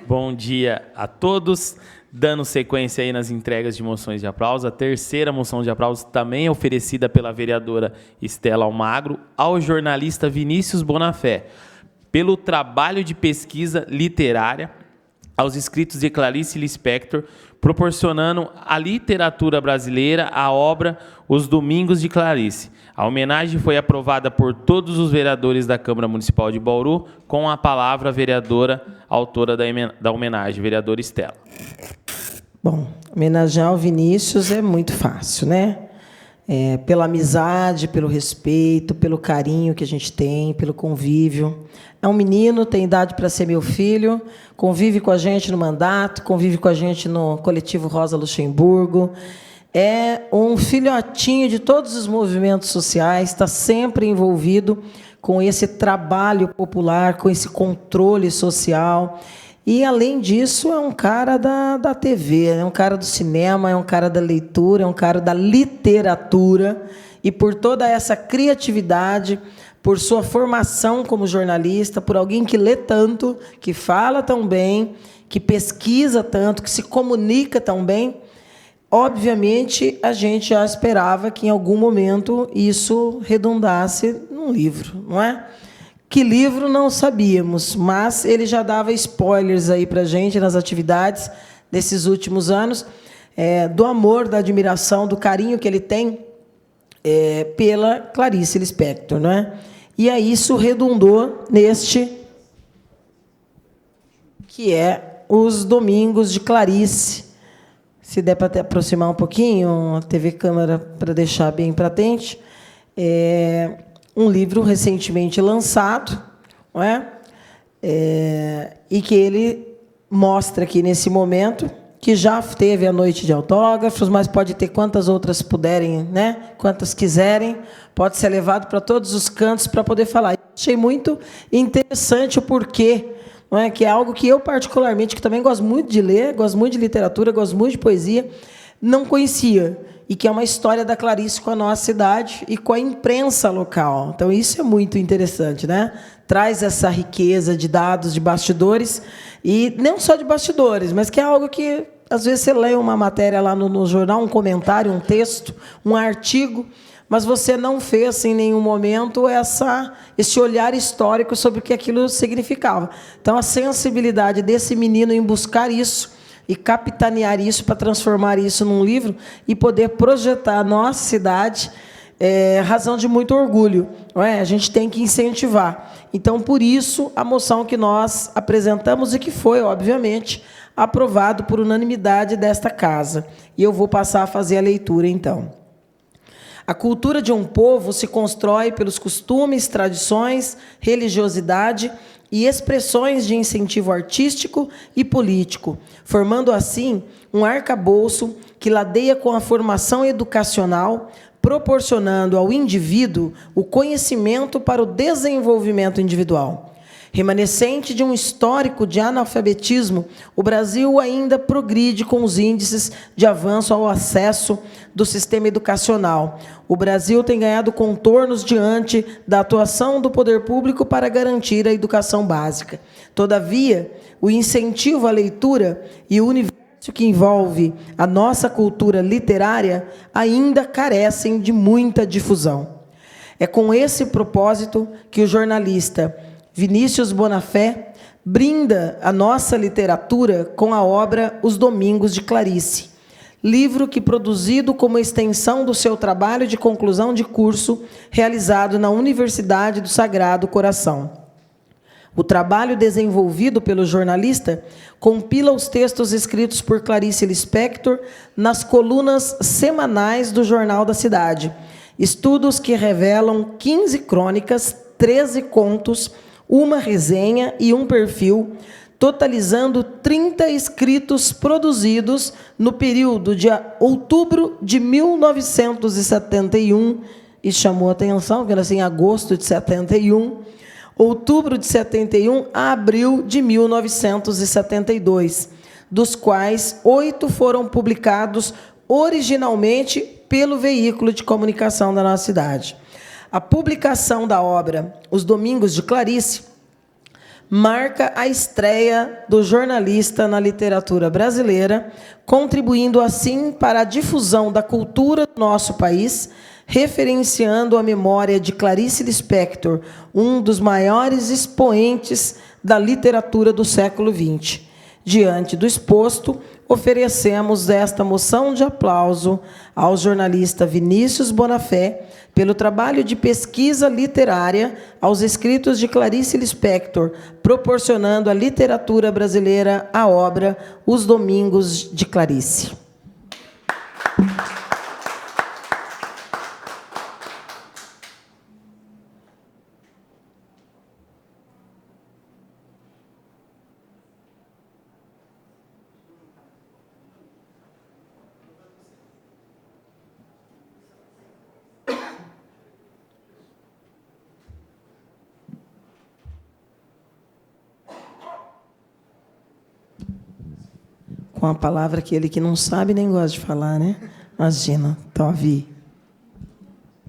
Bom dia a todos. Dando sequência aí nas entregas de moções de aplauso, a terceira moção de aplauso também é oferecida pela vereadora Estela Almagro ao jornalista Vinícius Bonafé, pelo trabalho de pesquisa literária aos escritos de Clarice Lispector, proporcionando à literatura brasileira a obra Os Domingos de Clarice. A homenagem foi aprovada por todos os vereadores da Câmara Municipal de Bauru, com a palavra a vereadora autora da homenagem, vereadora Estela. Bom, homenagear o Vinícius é muito fácil, né? Pela amizade, pelo respeito, pelo carinho que a gente tem, pelo convívio. É um menino, tem idade para ser meu filho, convive com a gente no mandato, convive com a gente no coletivo Rosa Luxemburgo. É um filhotinho de todos os movimentos sociais, está sempre envolvido com esse trabalho popular, com esse controle social. E, além disso, é um cara da TV, é um cara do cinema, é um cara da leitura, é um cara da literatura. E por toda essa criatividade, por sua formação como jornalista, por alguém que lê tanto, que fala tão bem, que pesquisa tanto, que se comunica tão bem, obviamente, a gente já esperava que, em algum momento, isso redundasse num livro, não é? Que livro não sabíamos, mas ele já dava spoilers aí para a gente nas atividades desses últimos anos, do amor, da admiração, do carinho que ele tem pela Clarice Lispector, não é? E aí isso redundou neste, que é Os Domingos de Clarice. Se der para aproximar um pouquinho, a TV Câmara, para deixar bem patente. Um livro recentemente lançado, não é? E que ele mostra aqui, nesse momento, que já teve a noite de autógrafos, mas pode ter quantas outras puderem, né? Quantas quiserem, pode ser levado para todos os cantos para poder falar. Achei muito interessante o porquê, não é? Que é algo que eu, particularmente, que também gosto muito de ler, gosto muito de literatura, gosto muito de poesia, não conhecia. E que é uma história da Clarice com a nossa cidade e com a imprensa local. Então, isso é muito interessante, né? Traz essa riqueza de dados, de bastidores, e não só de bastidores, mas que é algo que, às vezes, você lê uma matéria lá no jornal, um comentário, um texto, um artigo, mas você não fez, em nenhum momento, esse olhar histórico sobre o que aquilo significava. Então, a sensibilidade desse menino em buscar isso, e capitanear isso para transformar isso num livro e poder projetar a nossa cidade é razão de muito orgulho, não é? A gente tem que incentivar. Então, por isso, a moção que nós apresentamos e que foi, obviamente, aprovado por unanimidade desta casa. E eu vou passar a fazer a leitura, então. A cultura de um povo se constrói pelos costumes, tradições, religiosidade e expressões de incentivo artístico e político, formando, assim, um arcabouço que ladeia com a formação educacional, proporcionando ao indivíduo o conhecimento para o desenvolvimento individual. Remanescente de um histórico de analfabetismo, o Brasil ainda progride com os índices de avanço ao acesso do sistema educacional. O Brasil tem ganhado contornos diante da atuação do poder público para garantir a educação básica. Todavia, o incentivo à leitura e o universo que envolve a nossa cultura literária ainda carecem de muita difusão. É com esse propósito que o jornalista Vinícius Bonafé brinda a nossa literatura com a obra Os Domingos de Clarice, livro que, produzido como extensão do seu trabalho de conclusão de curso realizado na Universidade do Sagrado Coração. O trabalho desenvolvido pelo jornalista compila os textos escritos por Clarice Lispector nas colunas semanais do Jornal da Cidade, estudos que revelam 15 crônicas, 13 contos, uma resenha e um perfil, totalizando 30 escritos produzidos no período de outubro de 1971, e chamou a atenção, porque era assim, agosto de 71, outubro de 71 a abril de 1972, dos quais 8 foram publicados originalmente pelo veículo de comunicação da nossa cidade. A publicação da obra Os Domingos de Clarice marca a estreia do jornalista na literatura brasileira, contribuindo assim para a difusão da cultura do nosso país, referenciando a memória de Clarice Lispector, um dos maiores expoentes da literatura do século XX. Diante do exposto, oferecemos esta moção de aplauso ao jornalista Vinícius Bonafé pelo trabalho de pesquisa literária aos escritos de Clarice Lispector, proporcionando à literatura brasileira a obra Os Domingos de Clarice. Com a palavra aquele que não sabe nem gosta de falar, né? Imagina, Tovi.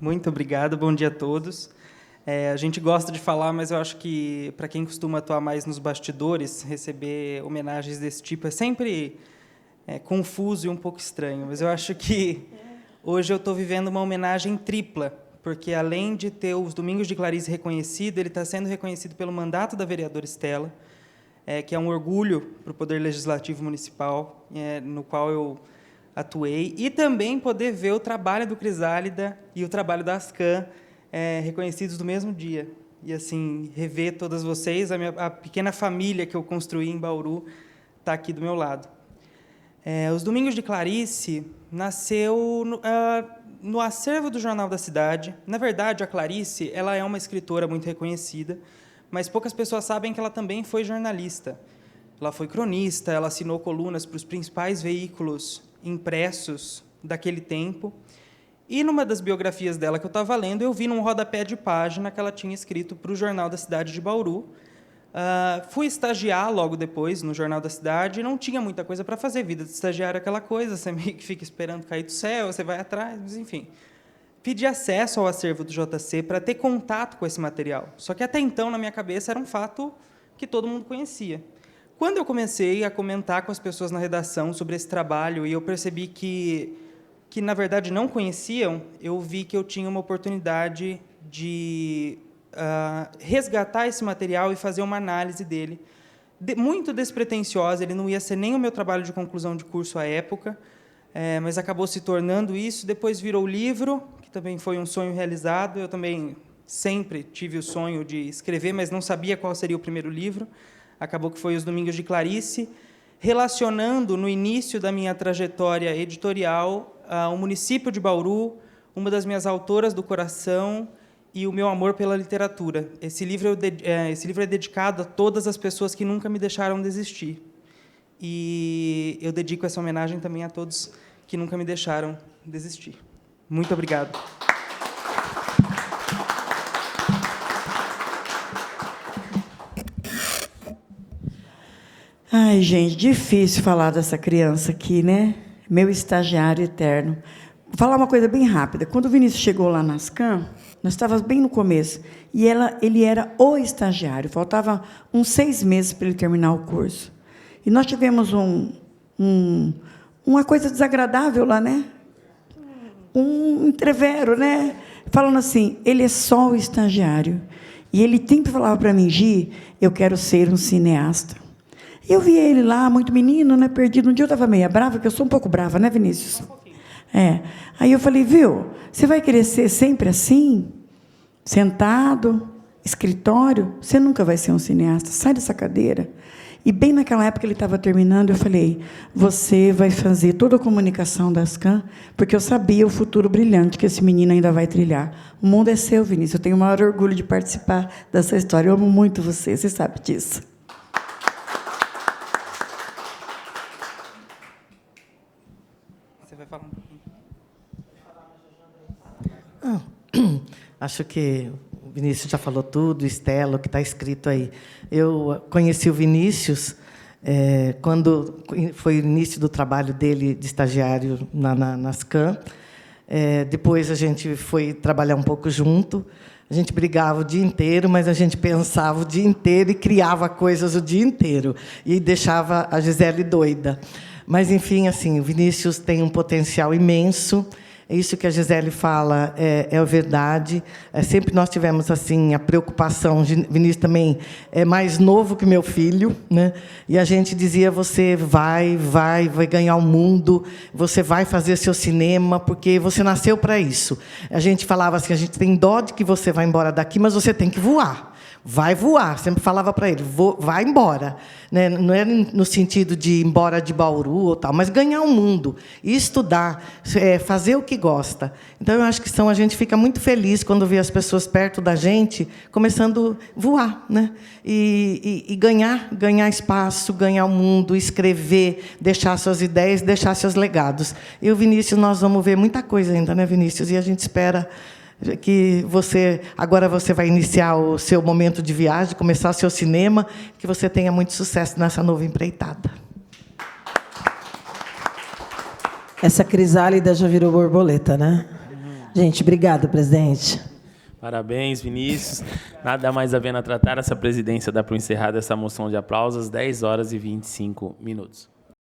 Muito obrigado, bom dia a todos. A gente gosta de falar, mas eu acho que, para quem costuma atuar mais nos bastidores, receber homenagens desse tipo é sempre confuso e um pouco estranho. Mas eu acho que hoje eu estou vivendo uma homenagem tripla, porque, além de ter os Domingos de Clarice reconhecido, ele está sendo reconhecido pelo mandato da vereadora Estela, que é um orgulho para o Poder Legislativo Municipal, no qual eu atuei, e também poder ver o trabalho do Crisálida e o trabalho da Ascan reconhecidos no mesmo dia. E, assim, rever todas vocês, a pequena família que eu construí em Bauru está aqui do meu lado. Os Domingos de Clarice nasceu no acervo do Jornal da Cidade. Na verdade, a Clarice ela é uma escritora muito reconhecida, mas poucas pessoas sabem que ela também foi jornalista. Ela foi cronista, ela assinou colunas para os principais veículos impressos daquele tempo. E, numa das biografias dela que eu estava lendo, eu vi num rodapé de página que ela tinha escrito para o Jornal da Cidade de Bauru. Fui estagiar logo depois no Jornal da Cidade, e não tinha muita coisa para fazer. Vida de estagiário é aquela coisa, você meio que fica esperando cair do céu, você vai atrás, mas, enfim. Pedi acesso ao acervo do JC para ter contato com esse material. Só que, até então, na minha cabeça, era um fato que todo mundo conhecia. Quando eu comecei a comentar com as pessoas na redação sobre esse trabalho, e eu percebi que na verdade, não conheciam, eu vi que eu tinha uma oportunidade de resgatar esse material e fazer uma análise dele. Muito despretensiosa, ele não ia ser nem o meu trabalho de conclusão de curso à época, mas acabou se tornando isso. Depois virou livro, que também foi um sonho realizado. Eu também sempre tive o sonho de escrever, mas não sabia qual seria o primeiro livro. Acabou que foi Os Domingos de Clarice, relacionando, no início da minha trajetória editorial, o município de Bauru, uma das minhas autoras do coração e o meu amor pela literatura. Esse livro é dedicado a todas as pessoas que nunca me deixaram desistir. E eu dedico essa homenagem também a todos que nunca me deixaram desistir. Muito obrigado. Ai, gente, difícil falar dessa criança aqui, né? Meu estagiário eterno. Vou falar uma coisa bem rápida. Quando o Vinícius chegou lá na Ascan, nós estávamos bem no começo, e ele era o estagiário. Faltava uns 6 meses para ele terminar o curso. E nós tivemos uma coisa desagradável lá, né? Um entrevero, né? Falando assim, ele é só o estagiário. E ele sempre falava para mim, Gi, eu quero ser um cineasta. Eu vi ele lá, muito menino, né, perdido. Um dia eu estava meio brava, porque eu sou um pouco brava, né, Vinícius? Aí eu falei, viu, você vai querer ser sempre assim? Sentado, escritório? Você nunca vai ser um cineasta. Sai dessa cadeira. E, bem naquela época, ele estava terminando, eu falei, você vai fazer toda a comunicação da Ascan, porque eu sabia o futuro brilhante que esse menino ainda vai trilhar. O mundo é seu, Vinícius. Eu tenho o maior orgulho de participar dessa história. Eu amo muito você sabe disso. Você vai falar um pouquinho? Acho que o Vinícius já falou tudo, Estela, o que está escrito aí. Eu conheci o Vinícius quando foi o início do trabalho dele de estagiário na Ascan. Depois a gente foi trabalhar um pouco junto, A gente brigava o dia inteiro, mas a gente pensava o dia inteiro e criava coisas o dia inteiro. E deixava a Gisele doida. Mas, enfim, assim, o Vinícius tem um potencial imenso. Isso que a Gisele fala é verdade. Sempre nós tivemos assim a preocupação. Vinícius também é mais novo que meu filho, né? E a gente dizia: você vai ganhar o mundo, você vai fazer seu cinema, porque você nasceu para isso. A gente falava assim: a gente tem dó de que você vai embora daqui, mas você tem que voar. Vai voar, sempre falava para ele, vai embora. Né? Não era no sentido de ir embora de Bauru ou tal, mas ganhar o mundo, estudar, fazer o que gosta. Então, eu acho que a gente fica muito feliz quando vê as pessoas perto da gente começando a voar, né? E ganhar espaço, ganhar o mundo, escrever, deixar suas ideias, deixar seus legados. E o Vinícius, nós vamos ver muita coisa ainda, né, Vinícius? E a gente espera que agora você vai iniciar o seu momento de viagem, começar o seu cinema, que você tenha muito sucesso nessa nova empreitada. Essa crisálida já virou borboleta, né? Gente, obrigada, presidente. Parabéns, Vinícius. Nada mais havendo a tratar, essa presidência dá para encerrar essa moção de aplausos às 10h25.